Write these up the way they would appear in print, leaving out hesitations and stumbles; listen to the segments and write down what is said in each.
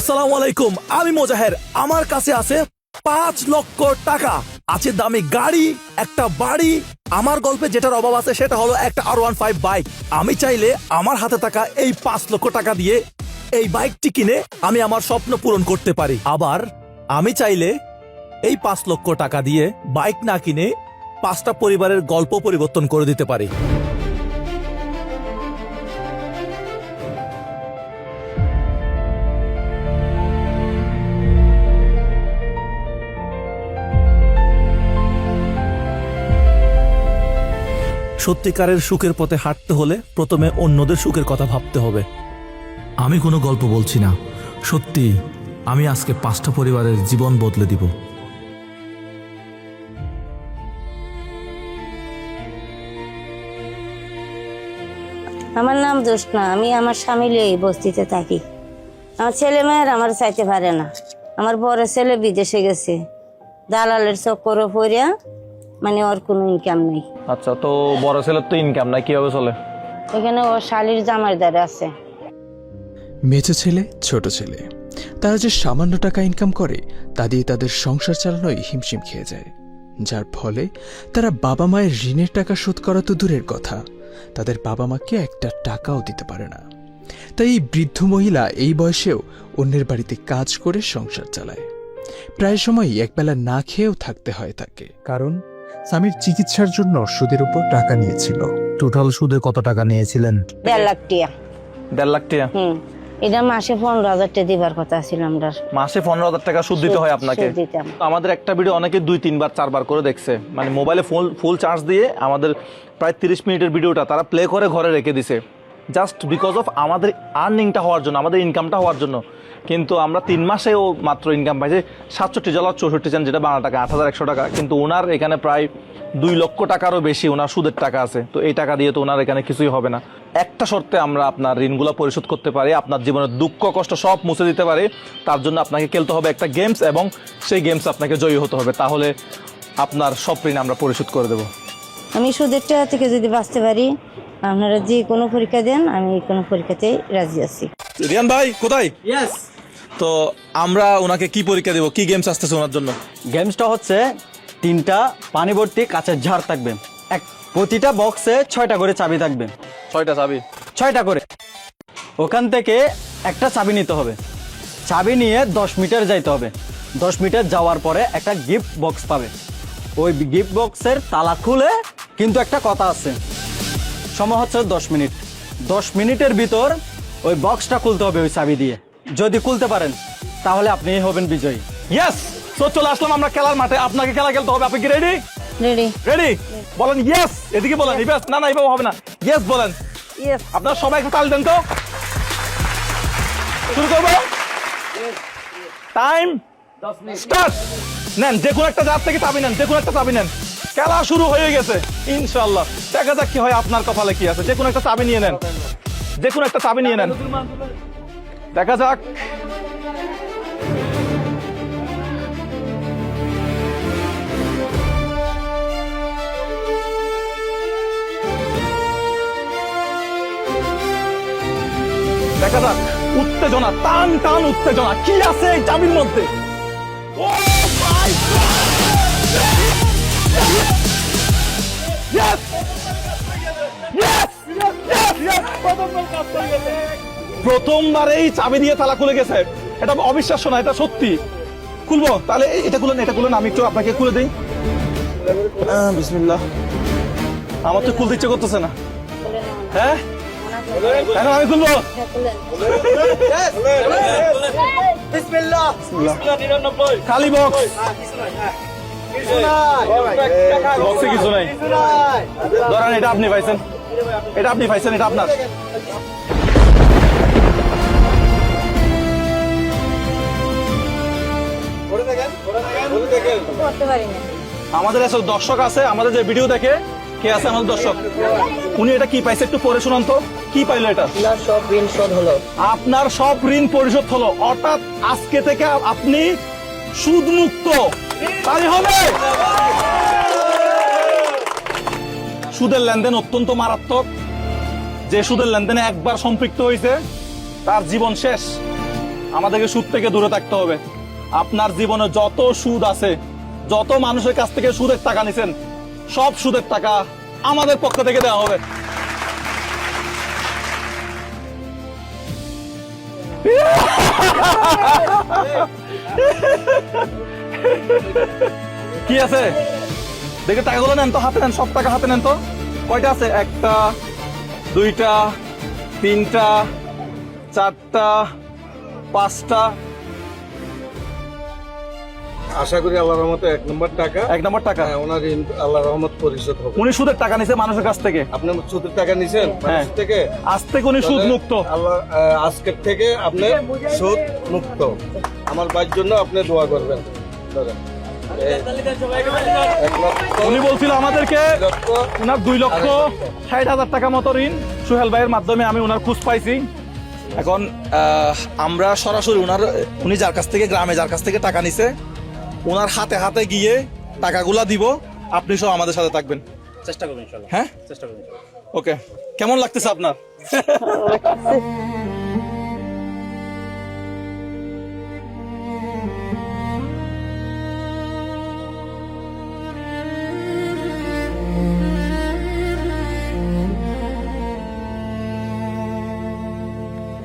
আসসালামু আলাইকুম, আমি মোজাহের। আমার কাছে আছে 5 লক্ষ টাকা, আছে দামি গাড়ি, একটা বাড়ি। আমার গল্পে যেটার অভাব আছে সেটা হলো একটা R15 বাইক। আমি চাইলে আমার হাতে থাকা এই 5 লক্ষ টাকা দিয়ে এই বাইকটি কিনে আমি আমার স্বপ্ন পূরণ করতে পারি। আবার আমি চাইলে এই 5 লক্ষ টাকা দিয়ে বাইক না কিনে 5টা পরিবারের গল্প পরিবর্তন করে দিতে পারি। সত্যিকারের সুখের পথে হাঁটতে হলে প্রথমে অন্যদের সুখের কথা ভাবতে হবে। আমি কোনো গল্প বলছি না, সত্যি আমি আজকে 5টা পরিবারের জীবন বদলে দিব। আমার নাম জোসনা, আমি আমার স্বামী এই বস্তিতে থাকি। আমার ছেলে মেয়ের আমার চাইতে পারে না। আমার বড় ছেলে বিদেশে গেছে, দালালের চক্করে পড়িয়া, মানে ওর কোনো ইনকাম নেই। আচ্ছা, তো বড় ছেলের তো ইনকাম নাই, কিভাবে চলে? এখানে ও শালির জামাইদার আছে। মেজো ছেলে, ছোট ছেলে, তারা যে সামান্য টাকা ইনকাম করে তা দিয়ে তাদের সংসার চালানোই হিমশিম খেয়ে যায়, যার ফলে তারা বাবা মায়ের ঋণের টাকা শোধ করা তো দূরের কথা, তাদের বাবা মাকে একটা টাকাও দিতে পারে না। তাই এই বৃদ্ধ মহিলা এই বয়সেও অন্যের বাড়িতে কাজ করে সংসার চালায়। প্রায় সময়ই একবেলা না খেয়েও থাকতে হয় তাকে। কারণ স্বামীর চিকিৎসার জন্য সুদের উপর টাকা নিয়েছিল। টোটাল সুদে কত টাকা নিয়েছিলেন? 1.5 লাখ টাকা। 1.5 লাখ টাকা? এটা মাসে 15,000 টাকা দিবার কথা ছিল। আমরা মাসে 15,000 টাকা সুদ দিতে হয় আপনাকে? তো আমাদের একটা ভিডিও অনেকে 2-3 বার 4 বার করে দেখছে, মানে মোবাইলে ফুল চার্জ দিয়ে আমাদের প্রায় 30 মিনিটের ভিডিওটা তারা প্লে করে ঘরে রেখে দিছে, জাস্ট বিকজ অফ আমাদের আর্নিংটা হওয়ার জন্য, আমাদের ইনকামটা হওয়ার জন্য। কিন্তু আমরা 3 মাসেও মাত্র ইনকাম পাইছি $67.64, যেটা বাংলা টাকা 8,100 টাকা। কিন্তু ওনার এখানে প্রায় 2 লক্ষ টাকারও বেশি ওনার সুদের টাকা আছে। তো এই টাকা দিয়ে তো ওনার এখানে কিছুই হবে না। একটা শর্তে আমরা আপনার ঋণগুলো পরিশোধ করতে পারি, আপনার জীবনের দুঃখ কষ্ট সব মুছে দিতে পারি। তার জন্য আপনাকে খেলতে হবে একটা গেমস, এবং সেই গেমস আপনাকে জয়ী হতে হবে, তাহলে আপনার সব ঋণ আমরা পরিশোধ করে দেবো। আমি সুদের টাকা থেকে যদি বাঁচতে পারি, আপনারা যে কোনো পরীক্ষা দেন, আমি কোনো পরীক্ষাতেই রাজি আছি। রিয়ান ভাই কোথায়? তো আমরা ওনাকে কি পরীক্ষা দেব, কি গেমস আসতেছে ওনার জন্য? গেমসটা হচ্ছে 3টা পানি ভর্তি কাঁচের ঝাড় থাকবে, প্রতিটা বক্সে 6টা করে চাবি থাকবে। 6টা চাবি? 6টা করে। ওখান থেকে একটা চাবি নিতে হবে, চাবি নিয়ে 10 মিটার যাইতে হবে। 10 মিটার যাওয়ার পরে একটা গিফট বক্স পাবে। ওই গিফট বক্সের তালা খুলে, কিন্তু একটা কথা আছে, সময় হচ্ছে 10 মিনিট। 10 মিনিটের ভিতর ওই বক্সটা খুলতে হবে ওই চাবি দিয়ে। যদি খুলতে পারেন তাহলে আপনি হবেন বিজয়ী। ইয়েস, তো চলে আসলাম আমরা খেলার মাঠে। আপনাকে খেলা খেলতে হবে, আপনি কি রেডি? রেডি? রেডি বলেন ইয়েস। এদিকে বলেন, ইয়েস। না এইভাবে হবে না, ইয়েস বলেন। ইয়েস। আপনারা সবাই একটু তাল দেন তো। শুরু করবো, টাইম স্টার্ট। নেন, যে কোনো একটা জাত থেকে চাবি নেন, যে কোনো একটা চাবি নেন। খেলা শুরু হয়ে গেছে ইনশাআল্লাহ। দেখা যাক কি হয়, আপনার কপালে কি আছে। যে কোনো একটা চাবি নিয়ে নেন, যে কোনো একটা চাবি নিয়ে নেন, দেখা যাক। দেখা যাক, উত্তেজনা, টান টান উত্তেজনা, কি আছে এই চাবির মধ্যে? প্রথমবারেই চাবি দিয়ে তালা খুলে গেছে। এটা অবিশ্বাস্য না, এটা সত্যি। খুলবো তাহলে, এটা খুলেন, এটা খুলেন, আমি একটু আপনাকে খুলে দিই। বিসমিল্লাহ। আমার তো খুলতে ইচ্ছে করতেছে না। হ্যাঁ, এখন আমি খুলবো। খালি বক্স, বক্সে কিছু নাই। ধরেন, এটা আপনি পাইছেন, এটা আপনি পাইছেন, এটা আপনার। আমাদের এসব দর্শক আছে, আমাদের যে ভিডিও দেখে, কে আছে আমাদের দর্শক, উনি এটা কি পাইছে একটু পড়ে শোনান তো। কি পাইলো এটা? সব ঋণ শোধ হলো। আপনার সব ঋণ পরিশোধ হলো, অর্থাৎ আজকে থেকে আপনি সুদ মুক্ত। তাই হবে। সুদের লেনদেন অত্যন্ত মারাত্মক। যে সুদের লেনদেনে একবার সম্পৃক্ত হয়েছে তার জীবন শেষ। আমাদেরকে সুদ থেকে দূরে থাকতে হবে। আপনার জীবনে যত সুদ আছে, যত মানুষের কাছ থেকে সুদের টাকা নিছেন, সব সুদের টাকা আমাদের পক্ষ থেকে দেওয়া হবে। কি আছে দেখে টাকাগুলো নেন তো, হাতে নেন, সব টাকা হাতে নেন তো। কয়টা আছে? 1টা 2টা 3টা 4টা 5টা। আশা করি আল্লাহর রহমতে 1 নম্বর টাকা 1 নম্বর টাকা ওনার আল্লাহর রহমত পরিশোধ হবে। উনি সুদের টাকা নিছে মানুষের কাছ থেকে। আপনি সুদের টাকা নিছেন মানুষ থেকে, আজ থেকে উনি সুদ মুক্ত। আল্লাহ আজকের থেকে আপনি সুদ মুক্ত। আমার ভাইয়ের জন্য আপনি দোয়া করবেন। ধরেন। 1 লক্ষ, উনি বলছিল আমাদেরকে 2 লক্ষ, উনার 2,60,000 টাকা মতো ঋণ সোহেল ভাইয়ের মাধ্যমে আমি উনার খোঁজ পাইছি। এখন আমরা সরাসরি উনি যার কাছ থেকে, গ্রামে যার কাছ থেকে টাকা নিছে, ওনার হাতে হাতে গিয়ে টাকাগুলা দিব। আপনি সব আমাদের সাথে থাকবেন, চেষ্টা করবেন ইনশাআল্লাহ। হ্যাঁ, চেষ্টা করবেন। ওকে, কেমন লাগতেছে আপনার?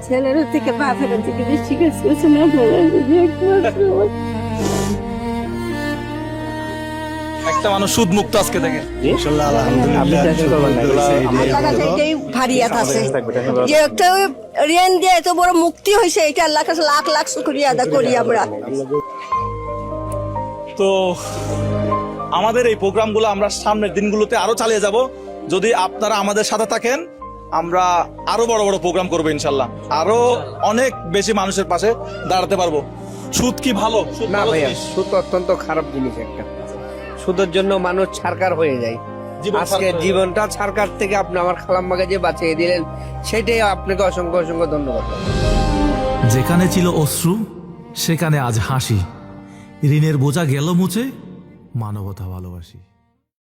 ছেলের থেকে বাপের থেকে বেশি কাজ করছে না। একটা মানুষ সুদ মুক্ত আজকে থেকে। ভারিয়াত আছে যে একটা ঋণ দিয়ে এত বড় মুক্তি হয়েছে, এটা আল্লাহ কাছে লাখ লাখ শুকরিয়া আদা করি আমরা। তো আমাদের এই প্রোগ্রামগুলো আমরা সামনের দিনগুলোতে আরো চালিয়ে যাব। যদি আপনারা আমাদের সাথে থাকেন, আমরা আরো বড় বড় প্রোগ্রাম করবো ইনশাল্লাহ। আরো অনেক বেশি মানুষের পাশে দাঁড়াতে পারবো। সুদ কি ভালো? সুদ না ভালো ভাইয়া, জিনিস। সুদ অত্যন্ত খারাপ জিনিস একটা। সুদের জন্য মানুষ ছারকার হয়ে যায়। জীবন আজকে ছারকার হয়ে জীবনটা ছারকার থেকে আপনি আমার খালাম্মাকে যে বাঁচিয়ে দিলেন, সেটাই আপনাকে অসংখ্য অসংখ্য ধন্যবাদ। যেখানে ছিল অশ্রু সেখানে আজ হাসি, ঋণের বোঝা গেল মুছে, মানবতা ভালোবাসি।